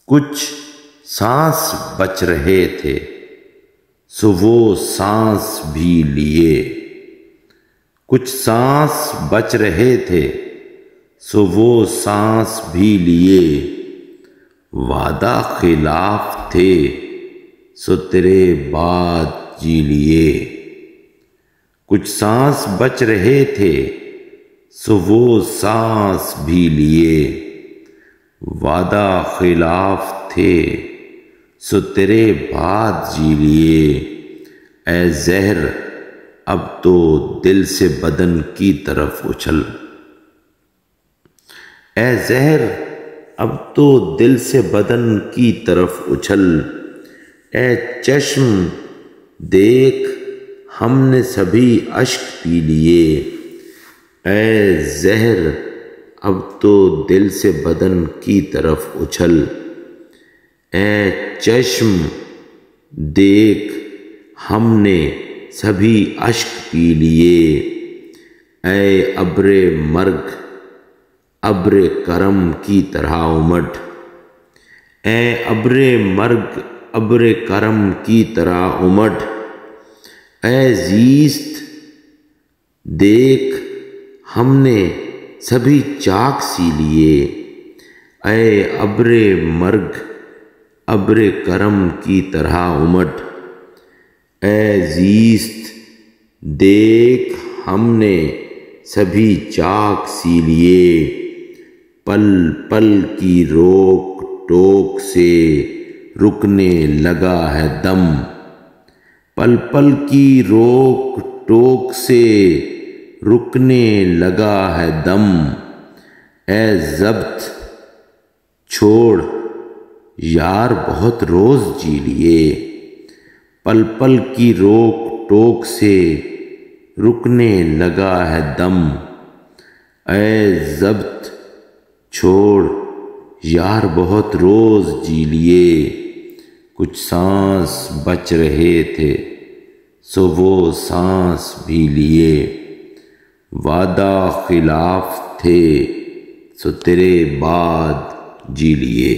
کچھ سانس بچ رہے تھے سو وہ سانس بھی لیے، کچھ سانس بچ رہے تھے سو وہ سانس بھی لیے، وعدہ خلاف تھے سو تیرے بعد جی لیے، کچھ سانس بچ رہے تھے سو وہ سانس بھی لیے، وعدہ خلاف تھے سو تیرے بعد جی لیے، اے زہر اب تو دل سے بدن کی طرف اچھل، اے زہر اب تو دل سے بدن کی طرف اچھل، اے چشم دیکھ ہم نے سبھی اشک پی لیے، اے زہر اب تو دل سے بدن کی طرف اچھل، اے چشم دیکھ ہم نے سبھی اشک پی لیے، اے ابر مرگ ابر کرم کی طرح امٹ، اے ابر مرگ ابر کرم کی طرح امٹ، اے زیست دیکھ ہم نے سبھی چاک سی لیے، اے ابر مرگ ابر کرم کی طرح امٹ، اے زیست دیکھ ہم نے سبھی چاک سی لیے، پل پل کی روک ٹوک سے رکنے لگا ہے دم، پل پل کی روک ٹوک سے رکنے لگا ہے دم، اے ضبط چھوڑ یار بہت روز جی لیے، پل پل کی روک ٹوک سے رکنے لگا ہے دم، اے ضبط چھوڑ یار بہت روز جی لیے، کچھ سانس بچ رہے تھے سو وہ سانس بھی لیے، وعدہ خلاف تھے سو تیرے بعد جی لیے۔